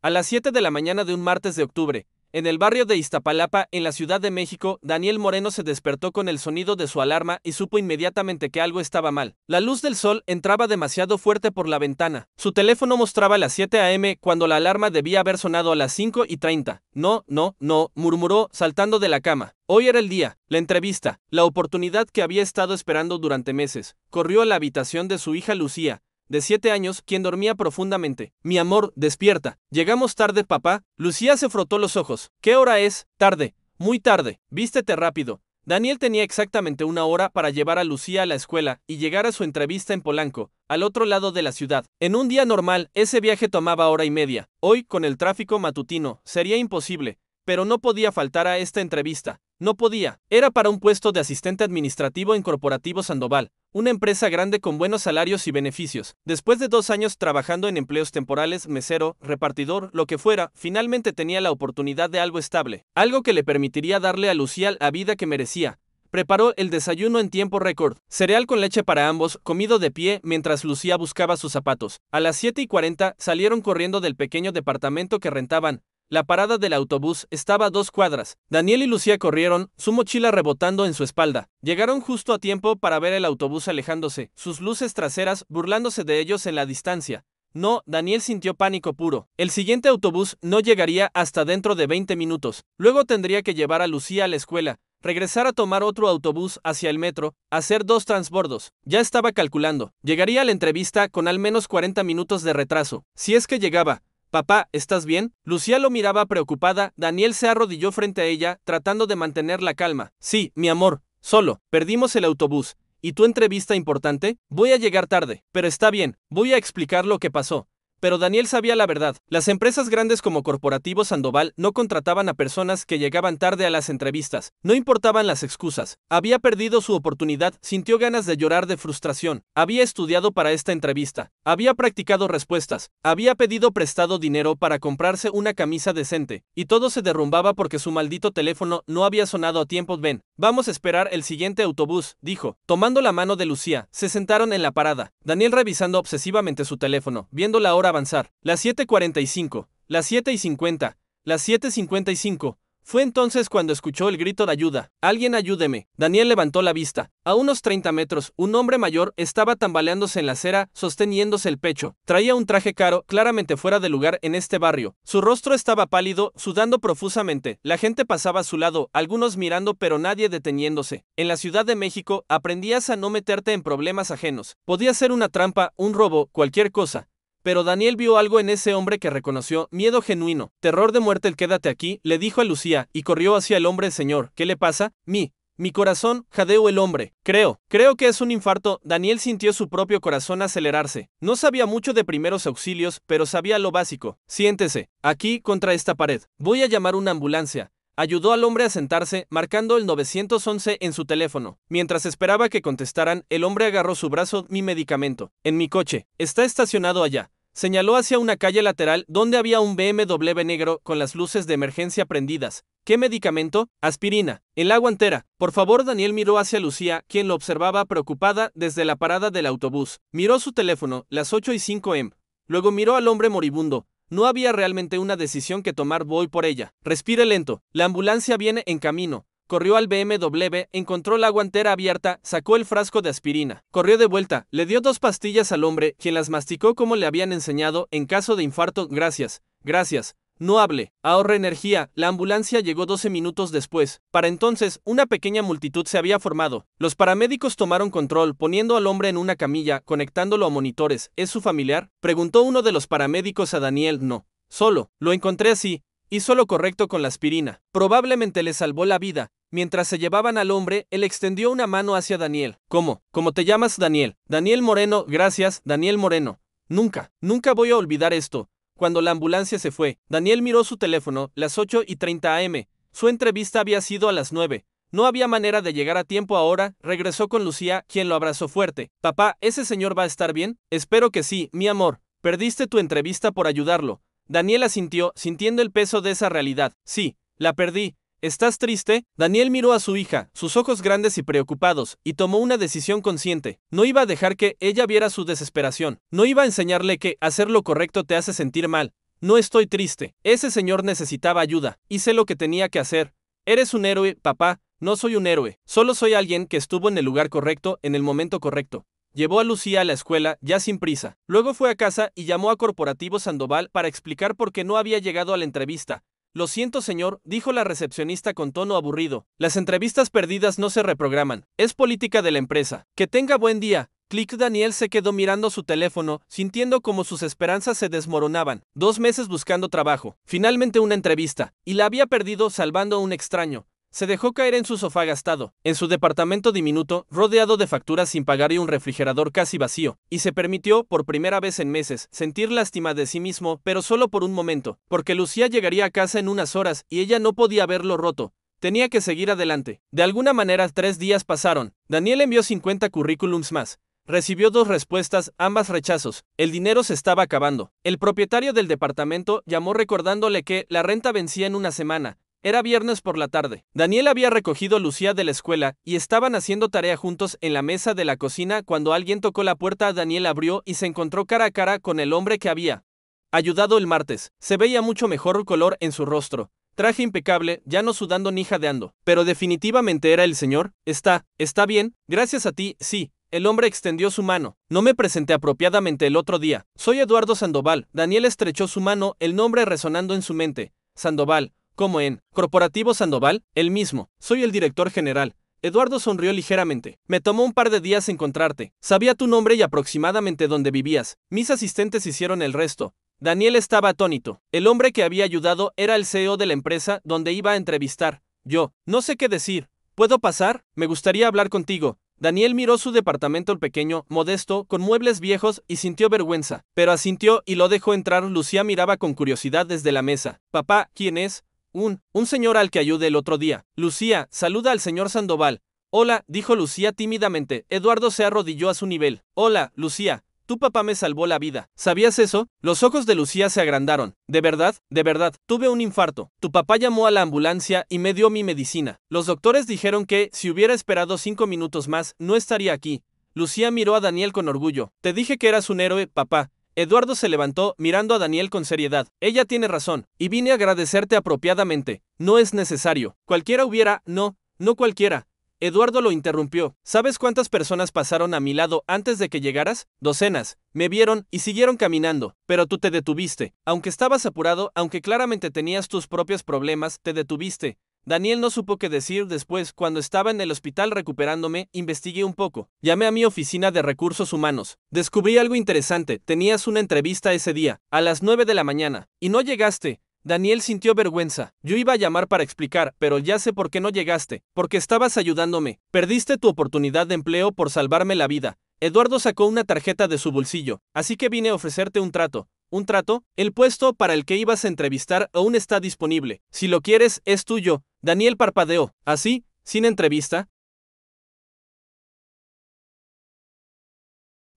A las 7 de la mañana de un martes de octubre, en el barrio de Iztapalapa, en la Ciudad de México, Daniel Moreno se despertó con el sonido de su alarma y supo inmediatamente que algo estaba mal. La luz del sol entraba demasiado fuerte por la ventana. Su teléfono mostraba las 7 a.m. cuando la alarma debía haber sonado a las 5:30. No, murmuró, saltando de la cama. Hoy era el día, la entrevista, la oportunidad que había estado esperando durante meses. Corrió a la habitación de su hija Lucía, de 7 años, quien dormía profundamente. Mi amor, despierta. Llegamos tarde, papá. Lucía se frotó los ojos. ¿Qué hora es? Tarde. Muy tarde. Vístete rápido. Daniel tenía exactamente una hora para llevar a Lucía a la escuela y llegar a su entrevista en Polanco, al otro lado de la ciudad. En un día normal, ese viaje tomaba hora y media. Hoy, con el tráfico matutino, sería imposible, pero no podía faltar a esta entrevista. No podía. Era para un puesto de asistente administrativo en Corporativo Sandoval, una empresa grande con buenos salarios y beneficios. Después de 2 años trabajando en empleos temporales, mesero, repartidor, lo que fuera, finalmente tenía la oportunidad de algo estable, algo que le permitiría darle a Lucía la vida que merecía. Preparó el desayuno en tiempo récord, cereal con leche para ambos, comido de pie mientras Lucía buscaba sus zapatos. A las 7:40 salieron corriendo del pequeño departamento que rentaban. La parada del autobús estaba a 2 cuadras. Daniel y Lucía corrieron, su mochila rebotando en su espalda. Llegaron justo a tiempo para ver el autobús alejándose, sus luces traseras burlándose de ellos en la distancia. No, Daniel sintió pánico puro. El siguiente autobús no llegaría hasta dentro de 20 minutos. Luego tendría que llevar a Lucía a la escuela, regresar a tomar otro autobús hacia el metro, hacer 2 transbordos. Ya estaba calculando. Llegaría a la entrevista con al menos 40 minutos de retraso. Si es que llegaba. Papá, ¿estás bien? Lucía lo miraba preocupada. Daniel se arrodilló frente a ella, tratando de mantener la calma. Sí, mi amor, solo, perdimos el autobús. ¿Y tu entrevista importante? Voy a llegar tarde, pero está bien, voy a explicar lo que pasó. Pero Daniel sabía la verdad. Las empresas grandes como Corporativo Sandoval no contrataban a personas que llegaban tarde a las entrevistas. No importaban las excusas. Había perdido su oportunidad, sintió ganas de llorar de frustración. Había estudiado para esta entrevista. Había practicado respuestas. Había pedido prestado dinero para comprarse una camisa decente. Y todo se derrumbaba porque su maldito teléfono no había sonado a tiempo. Ven, vamos a esperar el siguiente autobús, dijo. Tomando la mano de Lucía, se sentaron en la parada. Daniel revisando obsesivamente su teléfono, viendo la hora avanzar. Las 7:45, las 7:50, las 7:55. Fue entonces cuando escuchó el grito de ayuda. Alguien ayúdeme. Daniel levantó la vista. A unos 30 metros, un hombre mayor estaba tambaleándose en la acera, sosteniéndose el pecho. Traía un traje caro, claramente fuera de lugar en este barrio. Su rostro estaba pálido, sudando profusamente. La gente pasaba a su lado, algunos mirando pero nadie deteniéndose. En la Ciudad de México, aprendías a no meterte en problemas ajenos. Podía ser una trampa, un robo, cualquier cosa. Pero Daniel vio algo en ese hombre que reconoció, miedo genuino, terror de muerte. El quédate aquí, le dijo a Lucía, y corrió hacia el hombre. Señor, ¿qué le pasa? Mi corazón, jadeó el hombre. Creo que es un infarto. Daniel sintió su propio corazón acelerarse. No sabía mucho de primeros auxilios, pero sabía lo básico. Siéntese, aquí, contra esta pared. Voy a llamar una ambulancia. Ayudó al hombre a sentarse, marcando el 911 en su teléfono. Mientras esperaba que contestaran, el hombre agarró su brazo. Mi medicamento. En mi coche. Está estacionado allá. Señaló hacia una calle lateral donde había un BMW negro con las luces de emergencia prendidas. ¿Qué medicamento? Aspirina. En la guantera. Por favor. Daniel miró hacia Lucía, quien lo observaba preocupada desde la parada del autobús. Miró su teléfono, las 8:05 am. Luego miró al hombre moribundo. No había realmente una decisión que tomar. Voy por ella. Respire lento. La ambulancia viene en camino. Corrió al BMW, encontró la guantera abierta, sacó el frasco de aspirina. Corrió de vuelta, le dio 2 pastillas al hombre, quien las masticó como le habían enseñado en caso de infarto. Gracias. No hable. Ahorre energía. La ambulancia llegó 12 minutos después. Para entonces, una pequeña multitud se había formado. Los paramédicos tomaron control, poniendo al hombre en una camilla, conectándolo a monitores. ¿Es su familiar?, preguntó uno de los paramédicos a Daniel. No. Solo. Lo encontré así. Hizo lo correcto con la aspirina. Probablemente le salvó la vida. Mientras se llevaban al hombre, él extendió una mano hacia Daniel. ¿Cómo te llamas? Daniel. Daniel Moreno. Gracias, Daniel Moreno. Nunca voy a olvidar esto. Cuando la ambulancia se fue, Daniel miró su teléfono, las 8:30 am. Su entrevista había sido a las 9. No había manera de llegar a tiempo ahora. Regresó con Lucía, quien lo abrazó fuerte. Papá, ¿ese señor va a estar bien? Espero que sí, mi amor. Perdiste tu entrevista por ayudarlo. Daniel asintió, sintiendo el peso de esa realidad. Sí, la perdí. ¿Estás triste? Daniel miró a su hija, sus ojos grandes y preocupados, y tomó una decisión consciente. No iba a dejar que ella viera su desesperación. No iba a enseñarle que hacer lo correcto te hace sentir mal. No estoy triste. Ese señor necesitaba ayuda. Hice lo que tenía que hacer. Eres un héroe, papá. No soy un héroe. Solo soy alguien que estuvo en el lugar correcto, en el momento correcto. Llevó a Lucía a la escuela, ya sin prisa. Luego fue a casa y llamó a Corporativo Sandoval para explicar por qué no había llegado a la entrevista. Lo siento, señor, dijo la recepcionista con tono aburrido. Las entrevistas perdidas no se reprograman. Es política de la empresa. Que tenga buen día. Click. Daniel se quedó mirando su teléfono, sintiendo como sus esperanzas se desmoronaban. 2 meses buscando trabajo. Finalmente una entrevista. Y la había perdido salvando a un extraño. Se dejó caer en su sofá gastado, en su departamento diminuto, rodeado de facturas sin pagar y un refrigerador casi vacío, y se permitió, por primera vez en meses, sentir lástima de sí mismo, pero solo por un momento, porque Lucía llegaría a casa en unas horas y ella no podía verlo roto. Tenía que seguir adelante. De alguna manera 3 días pasaron. Daniel envió 50 currículums más. Recibió 2 respuestas, ambas rechazos. El dinero se estaba acabando. El propietario del departamento llamó recordándole que la renta vencía en una semana. Era viernes por la tarde. Daniel había recogido a Lucía de la escuela y estaban haciendo tarea juntos en la mesa de la cocina cuando alguien tocó la puerta. Daniel abrió y se encontró cara a cara con el hombre que había ayudado el martes. Se veía mucho mejor color en su rostro. Traje impecable, ya no sudando ni jadeando. Pero definitivamente era el señor. Está bien, gracias a ti, sí. El hombre extendió su mano. No me presenté apropiadamente el otro día. Soy Eduardo Sandoval. Daniel estrechó su mano, el nombre resonando en su mente. Sandoval. ¿Cómo en Corporativo Sandoval? El mismo. Soy el director general. Eduardo sonrió ligeramente. Me tomó un par de días encontrarte. Sabía tu nombre y aproximadamente dónde vivías. Mis asistentes hicieron el resto. Daniel estaba atónito. El hombre que había ayudado era el CEO de la empresa donde iba a entrevistar. Yo, no sé qué decir. ¿Puedo pasar? Me gustaría hablar contigo. Daniel miró su departamento pequeño, modesto, con muebles viejos y sintió vergüenza. Pero asintió y lo dejó entrar. Lucía miraba con curiosidad desde la mesa. Papá, ¿quién es? Un señor al que ayudé el otro día. Lucía, saluda al señor Sandoval. Hola, dijo Lucía tímidamente. Eduardo se arrodilló a su nivel. Hola, Lucía. Tu papá me salvó la vida. ¿Sabías eso? Los ojos de Lucía se agrandaron. ¿De verdad? De verdad. Tuve un infarto. Tu papá llamó a la ambulancia y me dio mi medicina. Los doctores dijeron que, si hubiera esperado 5 minutos más, no estaría aquí. Lucía miró a Daniel con orgullo. Te dije que eras un héroe, papá. Eduardo se levantó, mirando a Daniel con seriedad. Ella tiene razón, y vine a agradecerte apropiadamente. No es necesario. Cualquiera hubiera... No cualquiera. Eduardo lo interrumpió. ¿Sabes cuántas personas pasaron a mi lado antes de que llegaras? Docenas. Me vieron y siguieron caminando. Pero tú te detuviste. Aunque estabas apurado, aunque claramente tenías tus propios problemas, te detuviste. Daniel no supo qué decir después. Cuando estaba en el hospital recuperándome, investigué un poco. Llamé a mi oficina de recursos humanos. Descubrí algo interesante. Tenías una entrevista ese día, a las 9 de la mañana. Y no llegaste. Daniel sintió vergüenza. Yo iba a llamar para explicar, pero ya sé por qué no llegaste. Porque estabas ayudándome. Perdiste tu oportunidad de empleo por salvarme la vida. Eduardo sacó una tarjeta de su bolsillo. Así que vine a ofrecerte un trato. ¿Un trato? El puesto para el que ibas a entrevistar aún está disponible. Si lo quieres, es tuyo. Daniel parpadeó. ¿Así? ¿Sin entrevista?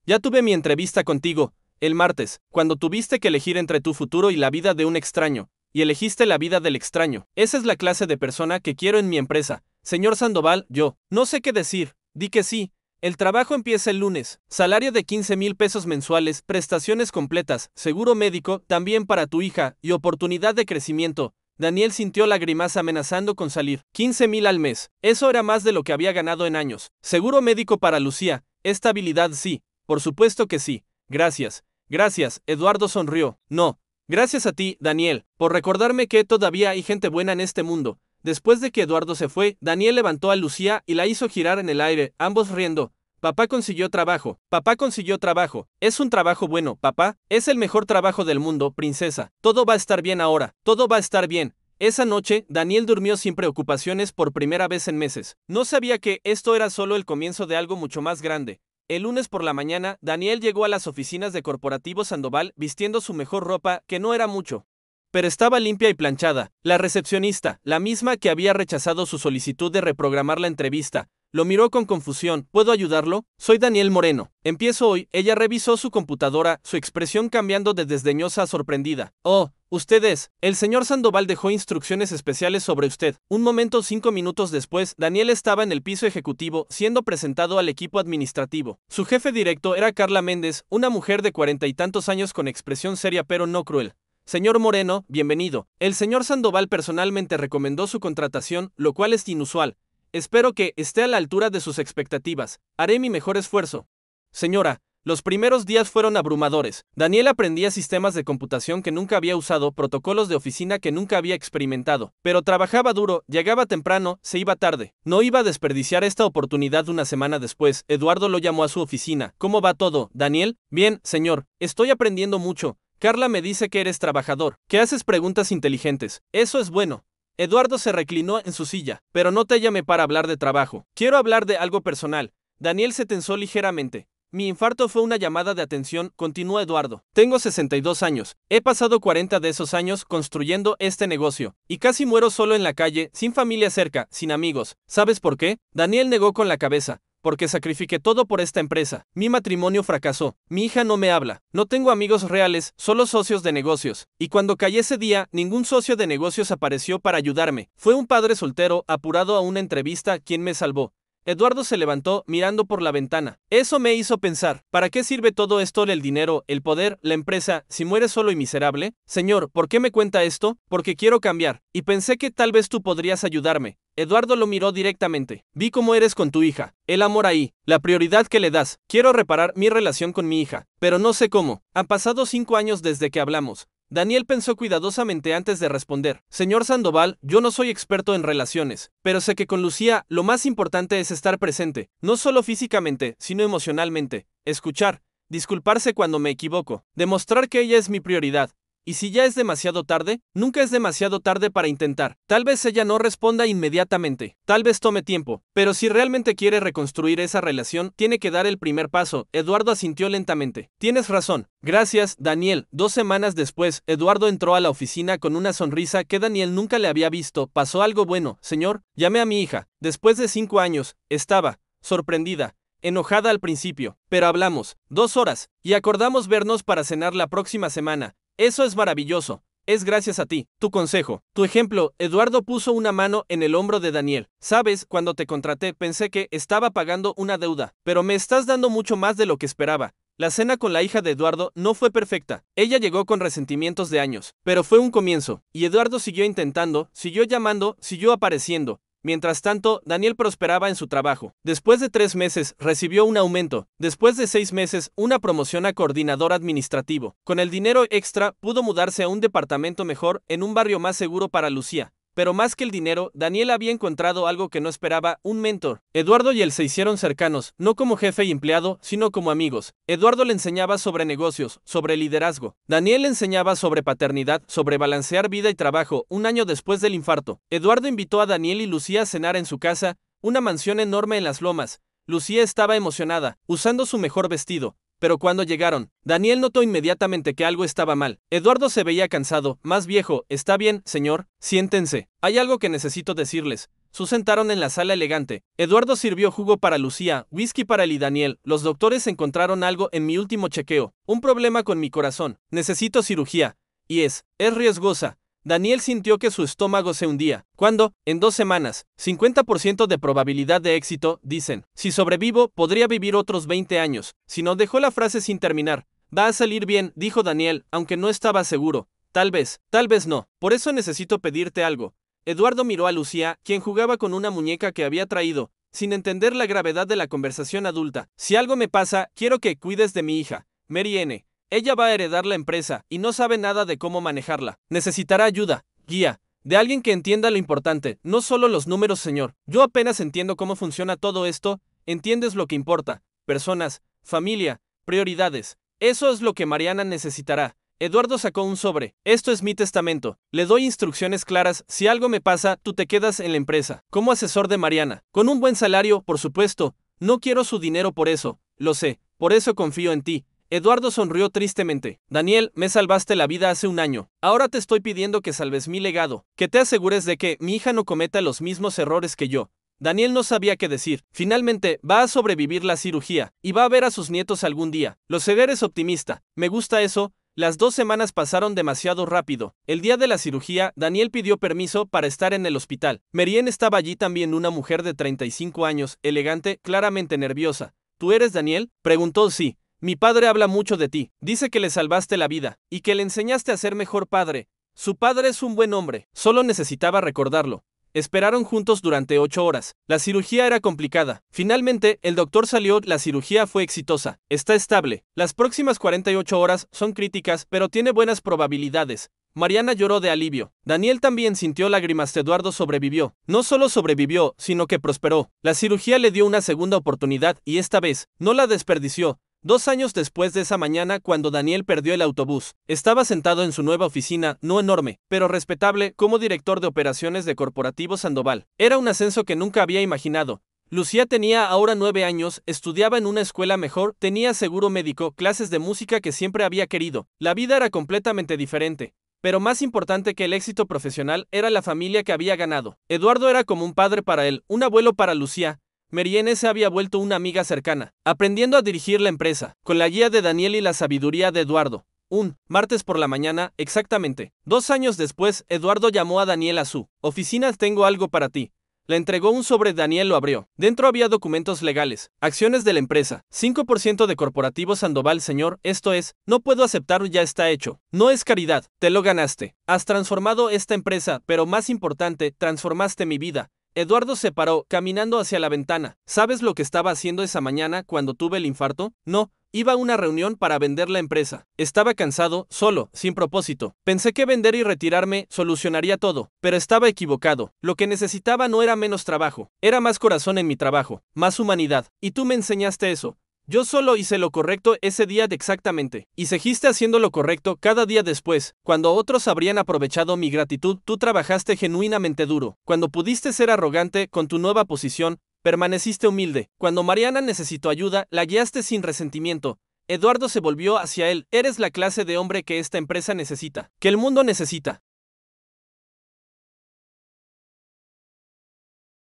Ya tuve mi entrevista contigo, el martes, cuando tuviste que elegir entre tu futuro y la vida de un extraño. Y elegiste la vida del extraño. Esa es la clase de persona que quiero en mi empresa. Señor Sandoval, yo. No sé qué decir. Di que sí. El trabajo empieza el lunes. Salario de 15,000 pesos mensuales, prestaciones completas, seguro médico, también para tu hija, y oportunidad de crecimiento. Daniel sintió la grimaza amenazando con salir. 15,000 al mes. Eso era más de lo que había ganado en años. Seguro médico para Lucía. Estabilidad sí. Por supuesto que sí. Gracias. Gracias. Eduardo sonrió. No. Gracias a ti, Daniel, por recordarme que todavía hay gente buena en este mundo. Después de que Eduardo se fue, Daniel levantó a Lucía y la hizo girar en el aire, ambos riendo. Papá consiguió trabajo. Papá consiguió trabajo. Es un trabajo bueno, papá. Es el mejor trabajo del mundo, princesa. Todo va a estar bien ahora. Todo va a estar bien. Esa noche, Daniel durmió sin preocupaciones por primera vez en meses. No sabía que esto era solo el comienzo de algo mucho más grande. El lunes por la mañana, Daniel llegó a las oficinas de Corporativo Sandoval vistiendo su mejor ropa, que no era mucho, pero estaba limpia y planchada. La recepcionista, la misma que había rechazado su solicitud de reprogramar la entrevista, lo miró con confusión. ¿Puedo ayudarlo? Soy Daniel Moreno. Empiezo hoy. Ella revisó su computadora, su expresión cambiando de desdeñosa a sorprendida. Oh, usted es. El señor Sandoval dejó instrucciones especiales sobre usted. Un momento, 5 minutos después, Daniel estaba en el piso ejecutivo, siendo presentado al equipo administrativo. Su jefe directo era Carla Méndez, una mujer de 40 y tantos años con expresión seria pero no cruel. Señor Moreno, bienvenido. El señor Sandoval personalmente recomendó su contratación, lo cual es inusual. Espero que esté a la altura de sus expectativas. Haré mi mejor esfuerzo. Señora, los primeros días fueron abrumadores. Daniel aprendía sistemas de computación que nunca había usado, protocolos de oficina que nunca había experimentado. Pero trabajaba duro, llegaba temprano, se iba tarde. No iba a desperdiciar esta oportunidad. Una semana después, Eduardo lo llamó a su oficina. ¿Cómo va todo, Daniel? Bien, señor. Estoy aprendiendo mucho. Carla me dice que eres trabajador, que haces preguntas inteligentes. Eso es bueno. Eduardo se reclinó en su silla. Pero no te llamé para hablar de trabajo. Quiero hablar de algo personal. Daniel se tensó ligeramente. Mi infarto fue una llamada de atención, continuó Eduardo. Tengo 62 años. He pasado 40 de esos años construyendo este negocio. Y casi muero solo en la calle, sin familia cerca, sin amigos. ¿Sabes por qué? Daniel negó con la cabeza. Porque sacrifiqué todo por esta empresa. Mi matrimonio fracasó. Mi hija no me habla. No tengo amigos reales, solo socios de negocios. Y cuando caí ese día, ningún socio de negocios apareció para ayudarme. Fue un padre soltero, apurado a una entrevista, quien me salvó. Eduardo se levantó, mirando por la ventana. Eso me hizo pensar, ¿para qué sirve todo esto, el dinero, el poder, la empresa, si mueres solo y miserable? Señor, ¿por qué me cuenta esto? Porque quiero cambiar, y pensé que tal vez tú podrías ayudarme. Eduardo lo miró directamente. Vi cómo eres con tu hija. El amor ahí, la prioridad que le das. Quiero reparar mi relación con mi hija, pero no sé cómo. Han pasado 5 años desde que hablamos. Daniel pensó cuidadosamente antes de responder. Señor Sandoval, yo no soy experto en relaciones, pero sé que con Lucía lo más importante es estar presente, no solo físicamente, sino emocionalmente, escuchar, disculparse cuando me equivoco, demostrar que ella es mi prioridad. ¿Y si ya es demasiado tarde? Nunca es demasiado tarde para intentar. Tal vez ella no responda inmediatamente, tal vez tome tiempo, pero si realmente quiere reconstruir esa relación, tiene que dar el primer paso. Eduardo asintió lentamente. Tienes razón. Gracias, Daniel. 2 semanas después, Eduardo entró a la oficina con una sonrisa que Daniel nunca le había visto. Pasó algo bueno, señor. Llamé a mi hija. Después de 5 años, estaba sorprendida. Enojada al principio, pero hablamos 2 horas y acordamos vernos para cenar la próxima semana. Eso es maravilloso. Es gracias a ti, tu consejo, tu ejemplo. Eduardo puso una mano en el hombro de Daniel. Sabes, cuando te contraté pensé que estaba pagando una deuda, pero me estás dando mucho más de lo que esperaba. La cena con la hija de Eduardo no fue perfecta. Ella llegó con resentimientos de años, pero fue un comienzo. Y Eduardo siguió intentando, siguió llamando, siguió apareciendo. Mientras tanto, Daniel prosperaba en su trabajo. Después de 3 meses, recibió un aumento. Después de 6 meses, una promoción a coordinador administrativo. Con el dinero extra, pudo mudarse a un departamento mejor, en un barrio más seguro para Lucía. Pero más que el dinero, Daniel había encontrado algo que no esperaba, un mentor. Eduardo y él se hicieron cercanos, no como jefe y empleado, sino como amigos. Eduardo le enseñaba sobre negocios, sobre liderazgo. Daniel le enseñaba sobre paternidad, sobre balancear vida y trabajo. Un año después del infarto, Eduardo invitó a Daniel y Lucía a cenar en su casa, una mansión enorme en las lomas. Lucía estaba emocionada, usando su mejor vestido. Pero cuando llegaron, Daniel notó inmediatamente que algo estaba mal. Eduardo se veía cansado, más viejo. Está bien, señor, siéntense. Hay algo que necesito decirles. Se sentaron en la sala elegante. Eduardo sirvió jugo para Lucía, whisky para él y Daniel. Los doctores encontraron algo en mi último chequeo. Un problema con mi corazón. Necesito cirugía. Y es riesgosa. Daniel sintió que su estómago se hundía. ¿Cuándo? En 2 semanas. 50% de probabilidad de éxito, dicen. Si sobrevivo, podría vivir otros 20 años. Si no, dejó la frase sin terminar. Va a salir bien, dijo Daniel, aunque no estaba seguro. Tal vez no. Por eso necesito pedirte algo. Eduardo miró a Lucía, quien jugaba con una muñeca que había traído, sin entender la gravedad de la conversación adulta. Si algo me pasa, quiero que cuides de mi hija, Mary N. Ella va a heredar la empresa y no sabe nada de cómo manejarla. Necesitará ayuda, guía, de alguien que entienda lo importante, no solo los números, señor. Yo apenas entiendo cómo funciona todo esto. ¿Entiendes lo que importa? Personas, familia, prioridades. Eso es lo que Mariana necesitará. Eduardo sacó un sobre. Esto es mi testamento. Le doy instrucciones claras. Si algo me pasa, tú te quedas en la empresa, como asesor de Mariana. Con un buen salario, por supuesto. No quiero su dinero por eso. Lo sé. Por eso confío en ti. Eduardo sonrió tristemente. Daniel, me salvaste la vida hace un año. Ahora te estoy pidiendo que salves mi legado, que te asegures de que mi hija no cometa los mismos errores que yo. Daniel no sabía qué decir. Finalmente, va a sobrevivir la cirugía, y va a ver a sus nietos algún día. Los eres optimista. Me gusta eso. Las 2 semanas pasaron demasiado rápido. El día de la cirugía, Daniel pidió permiso para estar en el hospital. Marianne estaba allí también, una mujer de 35 años, elegante, claramente nerviosa. ¿Tú eres Daniel?, preguntó. Sí. Mi padre habla mucho de ti, dice que le salvaste la vida, y que le enseñaste a ser mejor padre. Su padre es un buen hombre, solo necesitaba recordarlo. Esperaron juntos durante 8 horas. La cirugía era complicada. Finalmente, el doctor salió, la cirugía fue exitosa. Está estable. Las próximas 48 horas son críticas, pero tiene buenas probabilidades. Mariana lloró de alivio. Daniel también sintió lágrimas. Eduardo sobrevivió. No solo sobrevivió, sino que prosperó. La cirugía le dio una segunda oportunidad y esta vez no la desperdició. 2 años después de esa mañana, cuando Daniel perdió el autobús, estaba sentado en su nueva oficina, no enorme, pero respetable, como director de operaciones de Corporativo Sandoval. Era un ascenso que nunca había imaginado. Lucía tenía ahora 9 años, estudiaba en una escuela mejor, tenía seguro médico, clases de música que siempre había querido. La vida era completamente diferente. Pero más importante que el éxito profesional era la familia que había ganado. Eduardo era como un padre para él, un abuelo para Lucía. Mariana se había vuelto una amiga cercana, aprendiendo a dirigir la empresa, con la guía de Daniel y la sabiduría de Eduardo. Un martes por la mañana, exactamente. 2 años después, Eduardo llamó a Daniel a su oficina. Tengo algo para ti. Le entregó un sobre. Daniel lo abrió. Dentro había documentos legales, acciones de la empresa, 5% de Corporativo Sandoval. Señor, esto es, no puedo aceptarlo, ya está hecho. No es caridad, te lo ganaste. Has transformado esta empresa, pero más importante, transformaste mi vida. Eduardo se paró, caminando hacia la ventana. ¿Sabes lo que estaba haciendo esa mañana cuando tuve el infarto? No. Iba a una reunión para vender la empresa. Estaba cansado, solo, sin propósito. Pensé que vender y retirarme solucionaría todo, pero estaba equivocado. Lo que necesitaba no era menos trabajo, era más corazón en mi trabajo, más humanidad. Y tú me enseñaste eso. Yo solo hice lo correcto ese día exactamente, y seguiste haciendo lo correcto cada día después. Cuando otros habrían aprovechado mi gratitud, tú trabajaste genuinamente duro. Cuando pudiste ser arrogante con tu nueva posición, permaneciste humilde. Cuando Mariana necesitó ayuda, la guiaste sin resentimiento. Eduardo se volvió hacia él. Eres la clase de hombre que esta empresa necesita, que el mundo necesita.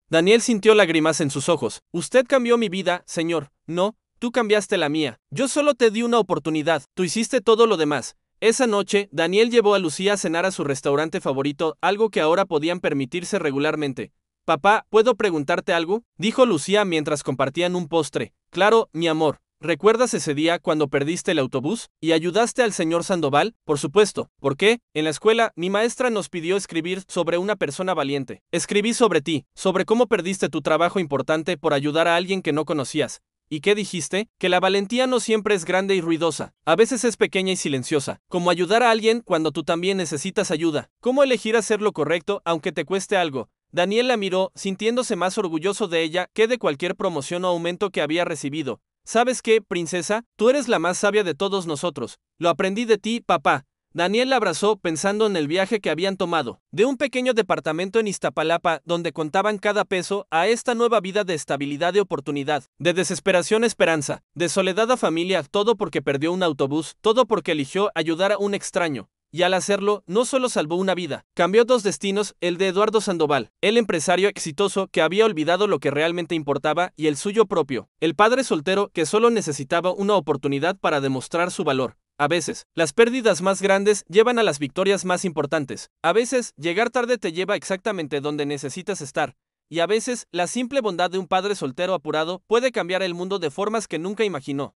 Daniel sintió lágrimas en sus ojos. Usted cambió mi vida, señor. No, tú cambiaste la mía. Yo solo te di una oportunidad. Tú hiciste todo lo demás. Esa noche, Daniel llevó a Lucía a cenar a su restaurante favorito, algo que ahora podían permitirse regularmente. Papá, ¿puedo preguntarte algo?, dijo Lucía mientras compartían un postre. Claro, mi amor. ¿Recuerdas ese día cuando perdiste el autobús y ayudaste al señor Sandoval? Por supuesto. ¿Por qué? En la escuela, mi maestra nos pidió escribir sobre una persona valiente. Escribí sobre ti, sobre cómo perdiste tu trabajo importante por ayudar a alguien que no conocías. ¿Y qué dijiste? Que la valentía no siempre es grande y ruidosa. A veces es pequeña y silenciosa. Como ayudar a alguien cuando tú también necesitas ayuda. ¿Cómo elegir hacer lo correcto aunque te cueste algo? Daniel la miró, sintiéndose más orgulloso de ella que de cualquier promoción o aumento que había recibido. ¿Sabes qué, princesa? Tú eres la más sabia de todos nosotros. Lo aprendí de ti, papá. Daniel la abrazó pensando en el viaje que habían tomado, de un pequeño departamento en Iztapalapa donde contaban cada peso, a esta nueva vida de estabilidad, de oportunidad, de desesperación, esperanza, de soledad a familia, todo porque perdió un autobús, todo porque eligió ayudar a un extraño. Y al hacerlo, no solo salvó una vida, cambió 2 destinos, el de Eduardo Sandoval, el empresario exitoso que había olvidado lo que realmente importaba, y el suyo propio, el padre soltero que solo necesitaba una oportunidad para demostrar su valor. A veces, las pérdidas más grandes llevan a las victorias más importantes. A veces, llegar tarde te lleva exactamente donde necesitas estar. Y a veces, la simple bondad de un padre soltero apurado puede cambiar el mundo de formas que nunca imaginó.